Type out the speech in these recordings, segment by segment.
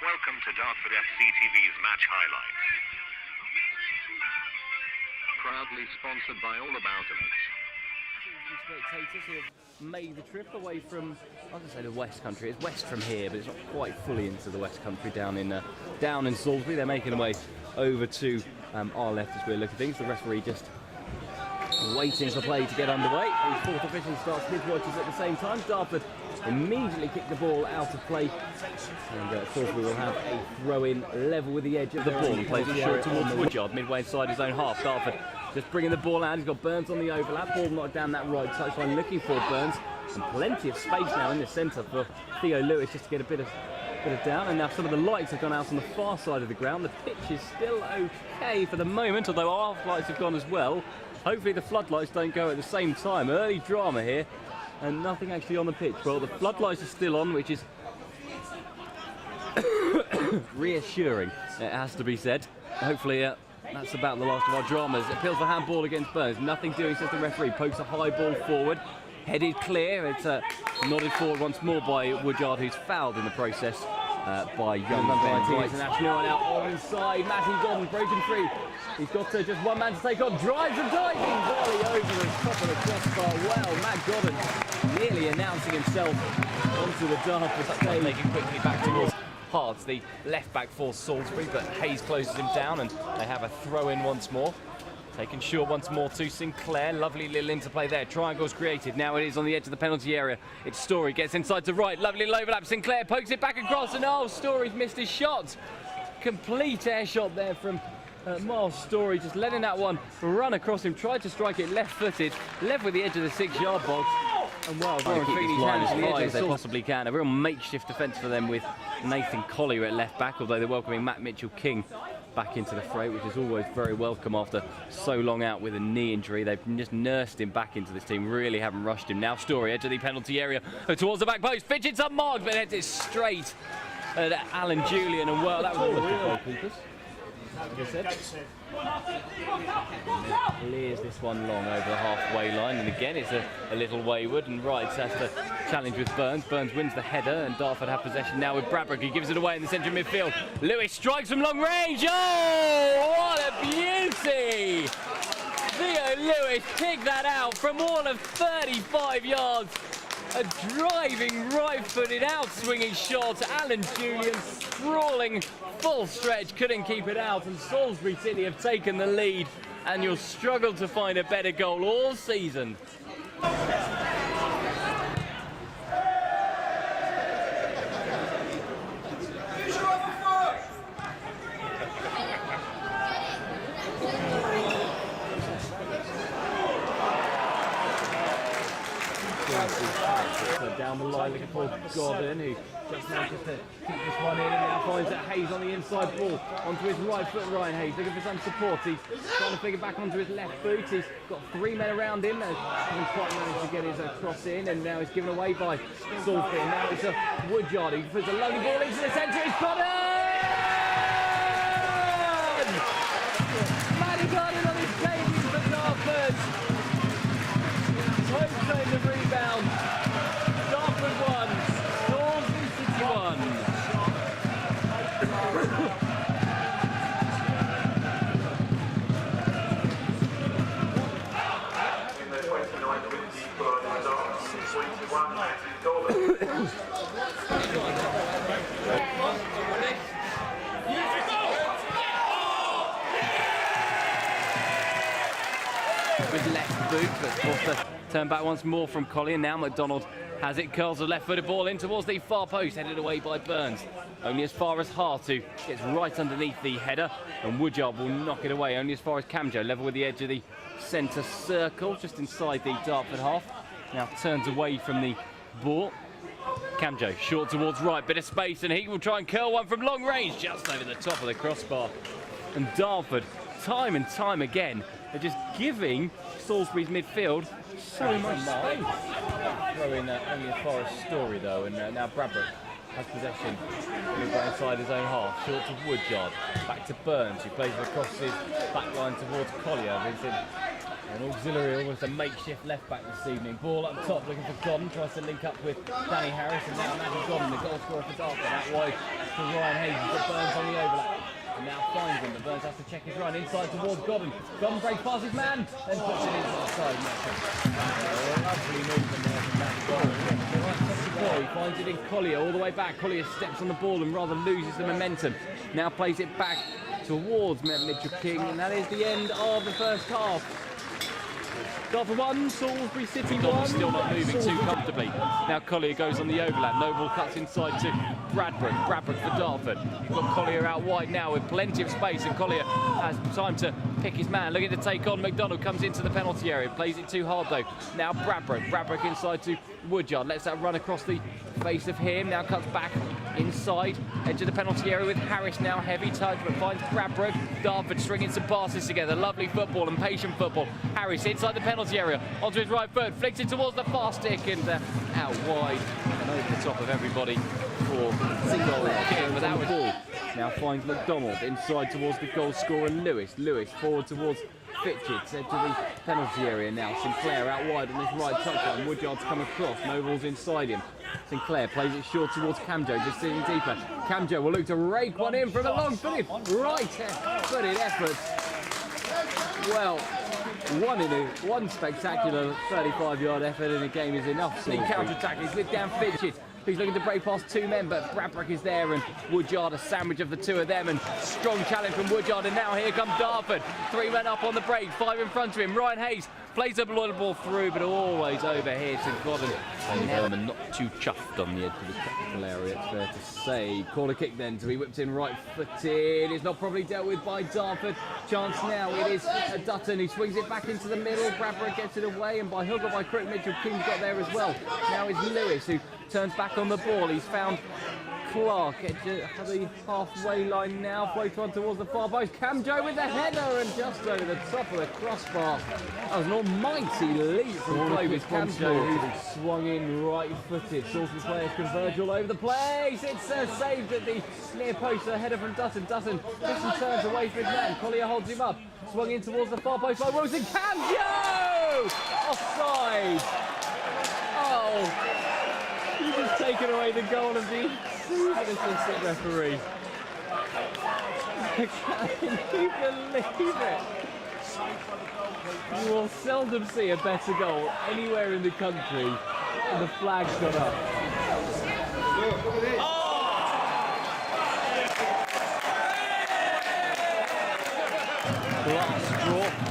Welcome to Dartford FC TV's match highlights. Proudly sponsored by All About It. Spectators who have made the trip away from, I was going to say the West Country. It's west from here, but it's not quite fully into the West Country. Down in Salisbury, they're making their way over to our left as we're looking at things. The referee just waiting for play to get underway. The fourth official starts his watches at the same time. Dartford immediately kick the ball out of play, and Salisbury will have a throw-in level with the edge of the ball and plays it short towards Woodyard, midway inside his own half. Dartford just bringing the ball out. He's got Burns on the overlap. Ball knocked down that right touchline, looking for Burns, and plenty of space now in the centre for Theo Lewis just to get a bit of down. And now some of the lights have gone out on the far side of the ground. The pitch is still okay for the moment, although our lights have gone as well. Hopefully the floodlights don't go at the same time. Early drama here, and nothing actually on the pitch. Well, the floodlights are still on, which is reassuring, it has to be said. Hopefully that's about the last of our dramas. It appeals for handball against Burns. Nothing doing, says the referee. Pokes a high ball forward. Headed clear. It's nodded forward once more by Woodyard, who's fouled in the process by young Ben. International now onside. Matty Godden broken free. He's got just one man to take on. Drives and diving volley over the top of the crossbar. Well, Matt Godden nearly announcing himself onto the Dartford stage. Making quickly back towards Hards, the left back for Salisbury, but Hayes closes him down and they have a throw in once more. Taken short once more to Sinclair. Lovely little interplay there. Triangle's created. Now it is on the edge of the penalty area. It's Story. Gets inside to right. Lovely little overlap. Sinclair pokes it back across and Story's missed his shot. Complete air shot there from Miles Story. Just letting that one run across him. Tried to strike it left-footed. Left with the edge of the 6-yard box. And well, Warren Feeney's hands to the edge as they possibly can. A real makeshift defence for them with Nathan Collier at left back, although they're welcoming Matt Mitchell-King back into the fray, which is always very welcome after so long out with a knee injury. They've just nursed him back into this team, really haven't rushed him. Now Story, edge of the penalty area, towards the back post, fidgets unmarked, but heads it straight at Alan Julian, and well, that was all the goalkeepers. Clears this one long over the halfway line, and again it's a little wayward, and Wright has to challenge with Burns. Burns wins the header, and Dartford have possession now with Bradbrook. He gives it away in the centre of midfield. Lewis strikes from long range. Oh, what a beauty! Theo Lewis picked that out from all of 35 yards. A driving, right-footed, out-swinging shot. Alan Julian sprawling full stretch, couldn't keep it out, and Salisbury City have taken the lead, and you'll struggle to find a better goal all season. Down the line looking for Godden, who just manages to keep this one in, and now finds that Hayes on the inside ball onto his right foot. Ryan Hayes looking for some support. He's trying to figure back onto his left boot. He's got 3 men around him. Hasn't quite managed to get his cross in, and now he's given away by Salisbury. Now it's a Woodyard who puts a lovely ball into the centre. It's Godden! Matty Godden on his debut for Dartford. Home the rebound. Dartford 1, Salisbury City 1. With left boot, but forced to turn back once more from Collier. Now McDonald has it, curls the left-footed ball in towards the far post, headed away by Burns. Only as far as Hart, who gets right underneath the header, and Woodyard will knock it away only as far as Camjo, level with the edge of the centre circle, just inside the Dartford half. Now turns away from the ball. Camjo, short towards right, bit of space, and he will try and curl one from long range, just over the top of the crossbar. And Dartford, time and time again, are just giving Salisbury's midfield so much space. Throw in only as far as Story though, and now Bradbrook has possession. He'll go inside his own half, short to Woodyard, back to Burns, who plays it across his back line towards Collier. He's in An auxiliary, almost a makeshift left back this evening. Ball up top, looking for Godden, tries to link up with Danny Harris, and now Matty Godden, the goal scorer for Dartford, out wide to Ryan Hayes. He's got Burns on the overlap, and now finds him, but Burns has to check his run inside towards Godden. Godden breaks past his man, then puts it into the side. Lovely movement there from Matty Godden. He finds it in Collier, all the way back. Collier steps on the ball and rather loses the momentum. Now plays it back towards Mitchell King, and that is the end of the first half. Dartford 1, Salisbury City 1. Still not moving too comfortably. Now Collier goes on the overlap. Noble cuts inside to Bradbrook. Bradbrook for Dartford. You've got Collier out wide now with plenty of space, and Collier has time to pick his man. Looking to take on McDonald, comes into the penalty area. Plays it too hard though. Now Bradbrook. Bradbrook inside to Woodyard. Lets that run across the face of him. Now cuts back inside, edge of the penalty area with Harris now. Heavy touch, but finds Bradbrook. Dartford stringing some passes together. Lovely football and patient football. Harris inside the penalty area, onto his right foot, flicks it towards the far stick, and out wide and over the top of everybody for single kick without the ball. Now finds McDonald inside towards the goal scorer Lewis. Lewis forward towards Fitchett, edge of the penalty area now. Sinclair out wide on this right touchline. Woodyard's come across, Noble's inside him. Sinclair plays it short towards Camjo, just sitting deeper. Camjo will look to rake one in from a long footed right-footed effort. Well, one spectacular 35-yard effort in a game is enough. The counter-attack is with down Fitchett. He's looking to break past two men, but Bradbrook is there, and Woodyard a sandwich of the two of them, and strong challenge from Woodyard, and now here comes Dartford. 3 men up on the break, 5 in front of him. Ryan Hayes plays the ball through, but always over here to Godden. And not too chuffed on the edge of the tactical area, it's fair to say. Corner kick then to be whipped in right-footed. It's not probably dealt with by Dartford. Chance now, it is Dutton who swings it back into the middle. Bradbrook gets it away, and by hook or by crook, Mitchell King's got there as well. Now it's Lewis who turns back on the ball. He's found Clark at the halfway line now. Floats on towards the far post. Camjo with the header, and just over the top of the crossbar. That was an almighty leap from Clovis Camjo, who swung in right-footed. Salisbury players converge all over the place. It's saved at the near post. A header from Dutton. Dutton just turns away from his man. Collier holds him up. Swung in towards the far post by Wilson. Camjo! Offside! Oh! He's just taken away the goal of the assistant referee. Can you believe it? You will seldom see a better goal anywhere in the country, and the flag's gone up. Last draw.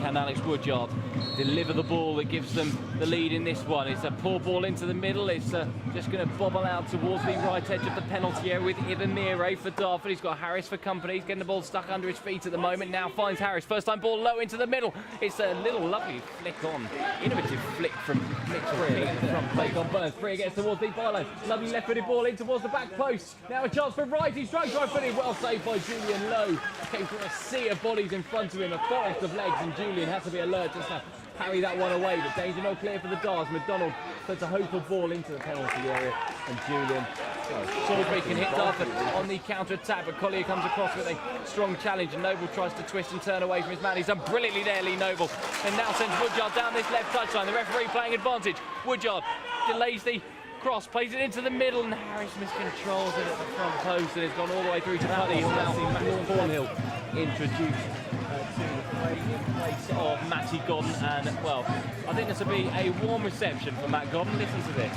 Can Alex Woodyard deliver the ball that gives them the lead in this one? It's a poor ball into the middle. It's just going to bobble out towards the right edge of the penalty area with Ibamire for Dartford. He's got Harris for company. He's getting the ball stuck under his feet at the moment. Now finds Harris. First time ball low into the middle. It's a little lovely flick on. Innovative flick from Mitchell King in the front plate on Burns. Freer gets towards the byline. Lovely left-footed ball in towards the back post. Now a chance for Wright. He strikes right-footed. Well saved by Julian Lowe. Came through a sea of bodies in front of him. A forest of legs, and Julian has to be alert just to parry that one away, but danger not clear for the Darts. McDonald puts a hopeful ball into the penalty area, and Julian Salisbury can hit Dartford on the counter-attack, but Collier comes across with a strong challenge, and Noble tries to twist and turn away from his man. He's done brilliantly there, Lee Noble, and now sends Woodyard down this left touchline. The referee playing advantage. Woodyard delays the cross, plays it into the middle, and Harris miscontrols it at the front post, and it's gone all the way through to Putty. He'll now see Matt Thornhill introduced to the play in place of Matty Godden, and well, I think this will be a warm reception for Matt Godden. Listen to this.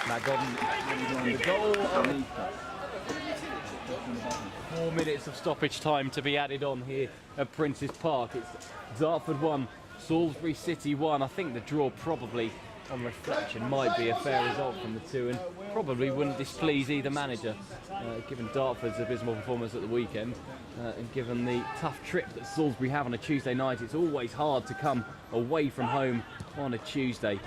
Matt Godden, the goal. 4 minutes of stoppage time to be added on here at Prince's Park. It's Dartford 1, Salisbury City 1. I think the draw probably, on reflection, might be a fair result from the two, and probably wouldn't displease either manager, given Dartford's abysmal performance at the weekend, and given the tough trip that Salisbury have on a Tuesday night. It's always hard to come away from home on a Tuesday,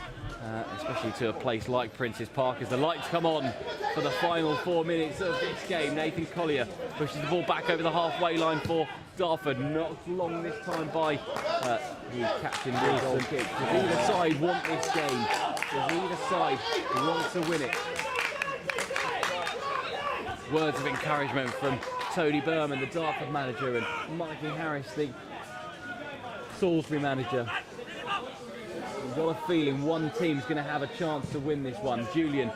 especially to a place like Prince's Park, as the lights come on for the final 4 minutes of this game. Nathan Collier pushes the ball back over the halfway line for Dartford, knocked long this time by the captain Wilson. Either side want this game as either side wants to win it. Words of encouragement from Tony Berman, the Dartford manager, and Mikey Harris, the Salisbury manager. We've got a feeling one team's going to have a chance to win this one. Julian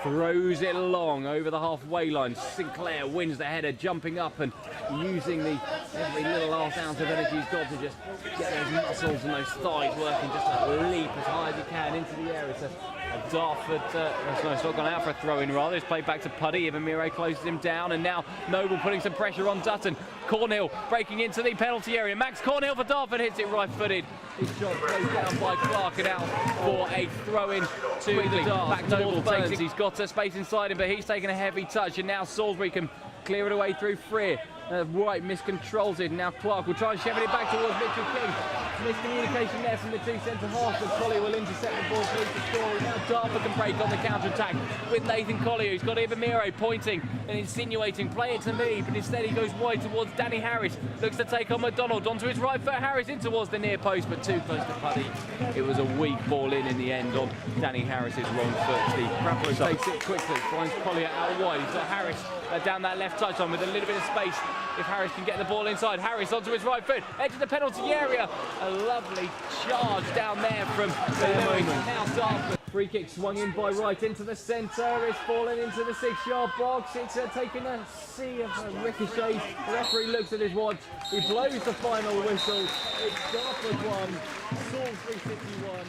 throws it long over the halfway line. Sinclair wins the header, jumping up and using every little last ounce of energy he's got to just get those muscles and those thighs working, just to leap as high as he can into the area. So Dartford, it's not gone out for a throw-in rather. It's played back to Puddy. Ibamire closes him down, and now Noble putting some pressure on Dutton. Cornhill breaking into the penalty area. Max Cornhill for Dartford hits it right-footed. His shot goes down by Clark and out for a throw-in to the Dart. Back Noble takes it. He's got space inside him, but he's taken a heavy touch, and now Salisbury can clear it away through Freer. White miscontrols it. Now Clark will try and shepherd it back towards Mitchell King. Miscommunication there from the two centre-halves, but Collier will intercept the ball through to score. Now Dartford can break on the counter-attack with Nathan Collier, who's got Ibamire pointing and insinuating, play it to me, but instead he goes wide towards Danny Harris. Looks to take on McDonald, onto his right foot. Harris in towards the near post, but too close to Puddy. It was a weak ball in the end on Danny Harris's wrong foot. The grappler takes it quickly, finds Collier out wide. He's got Harris down that left touchline with a little bit of space. If Harris can get the ball inside, Harris onto his right foot, edge of the penalty area. A lovely charge down there from Lewis. Now Dartford. Free kick swung in by Wright into the centre. It's fallen into the 6-yard box. It's taken a sea of ricochets. The referee looks at his watch. He blows the final whistle. It's Dartford 1, Salisbury 51.